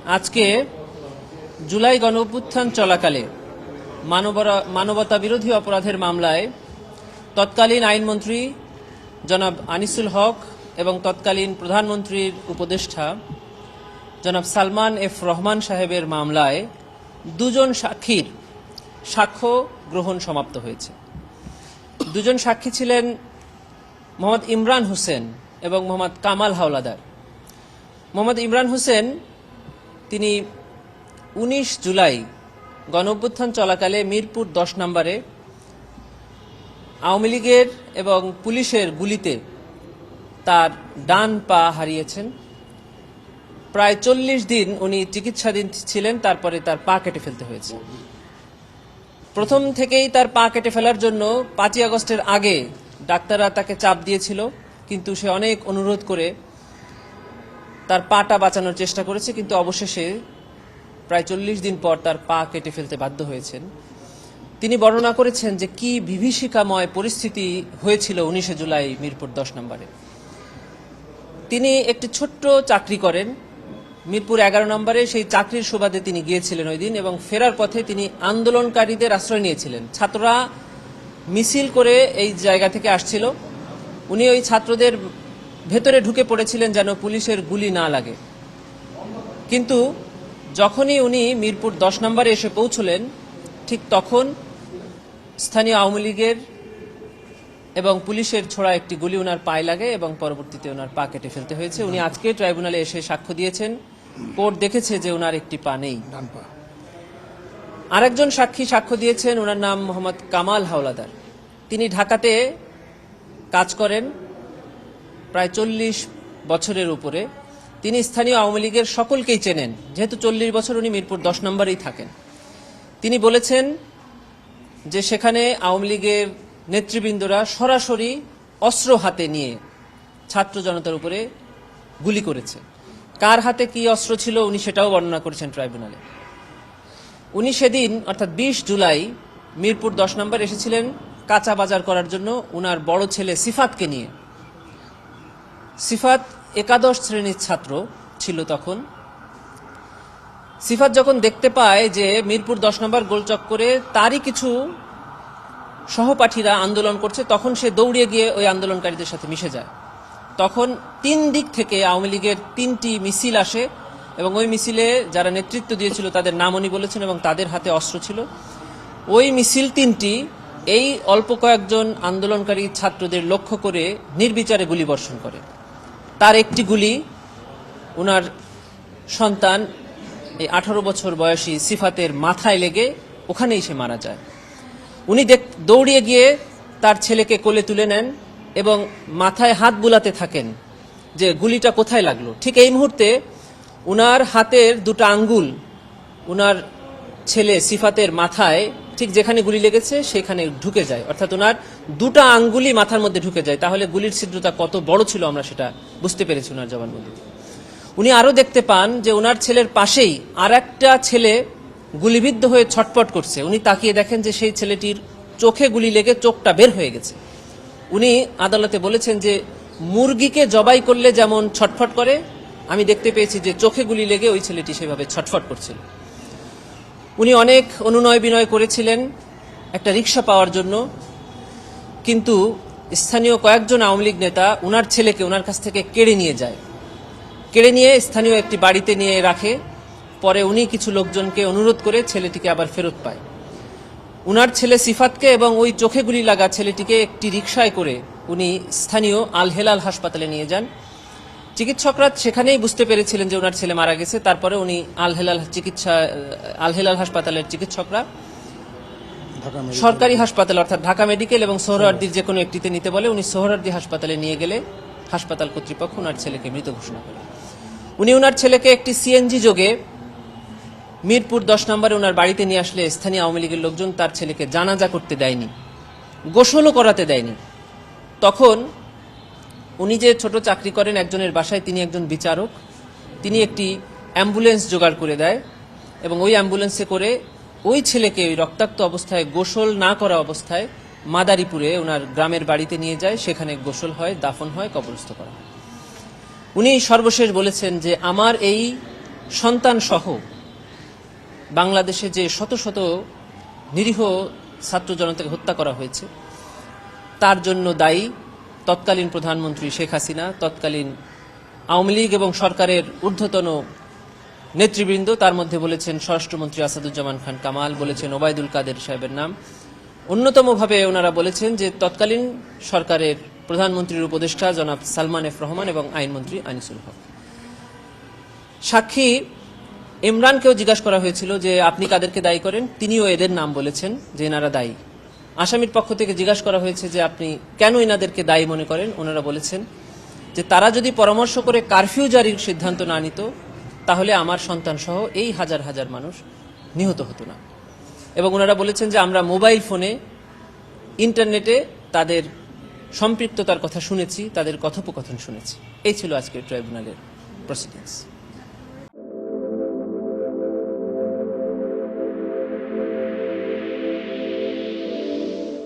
আজকে জুলাই গণঅভ্যুত্থান চলাকালে মানবতা বিরোধী অপরাধের মামলায় তৎকালীন আইনমন্ত্রী জনাব আনিসুল হক এবং তৎকালীন প্রধানমন্ত্রীর উপদেষ্টা জনাব সালমান এফ রহমান সাহেবের মামলায় দুজন সাক্ষীর সাক্ষ্য গ্রহণ সমাপ্ত হয়েছে। দুজন সাক্ষী ছিলেন মোহাম্মদ ইমরান হোসেন এবং মোহাম্মদ কামাল হাওলাদার। মোহাম্মদ ইমরান হোসেন তিনি 19 জুলাই গণঅভ্যুত্থান চলাকালে মিরপুর 10 নম্বরে আওয়ামী লীগের এবং পুলিশের গুলিতে তার ডান পা হারিয়েছেন। প্রায় 40 দিন উনি চিকিৎসাধীন ছিলেন, তারপরে তার পা কেটে ফেলতে হয়েছে। প্রথম থেকেই তার পা কেটে ফেলার জন্য 5ই আগস্টের আগে ডাক্তাররা তাকে চাপ দিয়েছিল, কিন্তু সে অনেক অনুরোধ করে তার পাটা বাঁচানোর চেষ্টা করেছে, কিন্তু অবশেষে প্রায় 40 দিন পর তার পা কেটে ফেলতে বাধ্য হয়েছেন। তিনি বর্ণনা করেছেন যে কি বিভীষিকাময় পরিস্থিতি হয়েছিল 19 জুলাই মিরপুর 10 নম্বরে। তিনি একটি ছোট্ট চাকরি করেন মিরপুর 11 নম্বরে। সেই চাকরির সুবাদে তিনি গিয়েছিলেন ওই দিন, এবং ফেরার পথে তিনি আন্দোলনকারীদের আশ্রয় নিয়েছিলেন। ছাত্ররা মিছিল করে এই জায়গা থেকে আসছিল, উনি ওই ছাত্রদের ভেতরে ঢুকে পড়েছিলেন যেন পুলিশের গুলি না লাগে। কিন্তু যখনই উনি মিরপুর 10 নম্বরে এসে পৌঁছলেন, ঠিক তখন স্থানীয় আওয়ামী লীগের এবং পুলিশের ছোড়া একটি গুলি ওনার পায়ে লাগে এবং পরবর্তীতে ওনার পা কেটে ফেলতে হয়েছে। উনি আজকে ট্রাইব্যুনালে এসে সাক্ষ্য দিয়েছেন। কোর্ট দেখেছে যে ওনার একটি পা নেই। আরেকজন সাক্ষী সাক্ষ্য দিয়েছেন, ওনার নাম মোহাম্মদ কামাল হাওলাদার। তিনি ঢাকাতে কাজ করেন প্রায় 40 বছরের উপরে। তিনি স্থানীয় আওয়ামী লীগের সকলকেই চেনেন, যেহেতু 40 বছর উনি মিরপুর 10 নম্বরেই থাকেন। তিনি বলেছেন যে সেখানে আওয়ামী লীগের নেতৃবৃন্দরা সরাসরি অস্ত্র হাতে নিয়ে ছাত্র জনতার উপরে গুলি করেছে। কার হাতে কি অস্ত্র ছিল উনি সেটাও বর্ণনা করেছেন ট্রাইব্যুনালে। উনি সেদিন অর্থাৎ 20 জুলাই মিরপুর 10 নম্বর এসেছিলেন কাঁচা বাজার করার জন্য উনার বড় ছেলে সিফাতকে নিয়ে। সিফাত একাদশ শ্রেণীর ছাত্র ছিল তখন। সিফাত যখন দেখতে পায় যে মিরপুর 10 নম্বর গোলচক্করে তারই কিছু সহপাঠীরা আন্দোলন করছে, তখন সে দৌড়িয়ে গিয়ে ওই আন্দোলনকারীদের সাথে মিশে যায়। তখন 3 দিক থেকে আওয়ামী লীগের 3টি মিছিল আসে, এবং ওই মিছিলে যারা নেতৃত্ব দিয়েছিল তাদের নাম উনি বলেছেন, এবং তাদের হাতে অস্ত্র ছিল। ওই মিছিল 3টি এই অল্প কয়েকজন আন্দোলনকারী ছাত্রদের লক্ষ্য করে নির্বিচারে গুলি বর্ষণ করে। তার একটি গুলি ওনার সন্তান এই 18 বছর বয়সী সিফাতের মাথায় লেগে ওখানেই সে মারা যায়। উনি দৌড়িয়ে গিয়ে তার ছেলেকে কোলে তুলে নেন এবং মাথায় হাত বুলাতে থাকেন যে গুলিটা কোথায় লাগলো। ঠিক এই মুহূর্তে উনার হাতের 2টা আঙ্গুল উনার ছেলে সিফাতের মাথায় ঠিক যেখানে গুলি লেগেছে সেখানে ঢুকে যায়, অর্থাৎ ওনার 2টা আঙ্গুলি মাথার মধ্যে ঢুকে যায়। তাহলে গুলির ছিদ্রতা কত বড় ছিল আমরা সেটা বুঝতে পেরেছি ওনার জবানবন্দি। উনি আরো দেখতে পান যে ওনার ছেলের পাশেই আর একটা ছেলে গুলিবিদ্ধ হয়ে ছটফট করছে। উনি তাকিয়ে দেখেন যে সেই ছেলেটির চোখে গুলি লেগে চোখটা বের হয়ে গেছে। উনি আদালতে বলেছেন যে মুরগিকে জবাই করলে যেমন ছটফট করে, আমি দেখতে পেয়েছি যে চোখে গুলি লেগে ওই ছেলেটি সেভাবে ছটফট করছিল। উনি অনেক অনুনয় বিনয় করেছিলেন একটা রিক্সা পাওয়ার জন্য, কিন্তু স্থানীয় কয়েকজন আওয়ামী লীগ নেতা উনার ছেলেকে ওনার কাছ থেকে কেড়ে নিয়ে যায়। কেড়ে নিয়ে স্থানীয় একটি বাড়িতে নিয়ে রাখে। পরে উনি কিছু লোকজনকে অনুরোধ করে ছেলেটিকে আবার ফেরত পায়। উনার ছেলে সিফাতকে এবং ওই চোখে গুলি লাগা ছেলেটিকে একটি রিকশায় করে উনি স্থানীয় আল হেলাল হাসপাতালে নিয়ে যান। চিকিৎসকরা সেখানেই বুঝতে পেরেছিলেন যে ওনার ছেলে মারা গেছে। তারপরে উনি আল হেলাল হাসপাতালের চিকিৎসকরা সরকারি হাসপাতাল অর্থাৎ ঢাকা মেডিকেল এবং সোহরাওয়ার্দীর যে কোনো একটিতে নিতে বলে। উনি সোহরাওয়ার্দী হাসপাতালে নিয়ে গেলে হাসপাতাল কর্তৃপক্ষ ওনার ছেলেকে মৃত ঘোষণা করে। উনি ওনার ছেলেকে একটি সিএনজি যোগে মিরপুর 10 নম্বরে ওনার বাড়িতে নিয়ে আসলে স্থানীয় আওয়ামী লীগের লোকজন তার ছেলেকে জানাজা করতে দেয়নি, গোসলও করাতে দেয়নি। তখন উনি যে ছোট চাকরি করেন একজনের বাসায়, তিনি একজন বিচারক, তিনি একটি অ্যাম্বুলেন্স জোগাড় করে দেয় এবং ওই অ্যাম্বুলেন্সে করে ওই ছেলেকে ওই রক্তাক্ত অবস্থায় গোসল না করা অবস্থায় মাদারীপুরে ওনার গ্রামের বাড়িতে নিয়ে যায়। সেখানে গোসল হয়, দাফন হয়, কবরস্থ করা হয়। উনি সর্বশেষ বলেছেন যে আমার এই সন্তান সহ বাংলাদেশে যে শত শত নিরীহ ছাত্র জনতাকে হত্যা করা হয়েছে তার জন্য দায়ী তৎকালীন প্রধানমন্ত্রী শেখ হাসিনা, তৎকালীন আওয়ামী লীগ এবং সরকারের ঊর্ধ্বতন নেতৃবৃন্দ। তার মধ্যে বলেছেন স্বরাষ্ট্রমন্ত্রী আসাদুজ্জামান খান কামাল, বলেছেন ওবায়দুল কাদের সাহেবের নাম। অন্যতমভাবে ওনারা বলেছেন যে তৎকালীন সরকারের প্রধানমন্ত্রীর উপদেষ্টা জনাব সালমান এফ রহমান এবং আইনমন্ত্রী আনিসুল হক। সাক্ষী ইমরানকেও জিজ্ঞাসা করা হয়েছিল যে আপনি কাদেরকে দায়ী করেন, তিনিও এদের নাম বলেছেন যে এনারা দায়ী। আসামির পক্ষ থেকে জিজ্ঞাসা করা হয়েছে যে আপনি কেন এনাদেরকে দায়ী মনে করেন, ওনারা বলেছেন যে তারা যদি পরামর্শ করে কারফিউ জারির সিদ্ধান্ত না নিত তাহলে আমার সন্তান সহ এই হাজার হাজার মানুষ নিহত হতো না। এবং ওনারা বলেছেন যে আমরা মোবাইল ফোনে, ইন্টারনেটে তাদের সম্পৃক্ততার কথা শুনেছি, তাদের কথোপকথন শুনেছি। এই ছিল আজকের ট্রাইব্যুনালের প্রসিডিংস।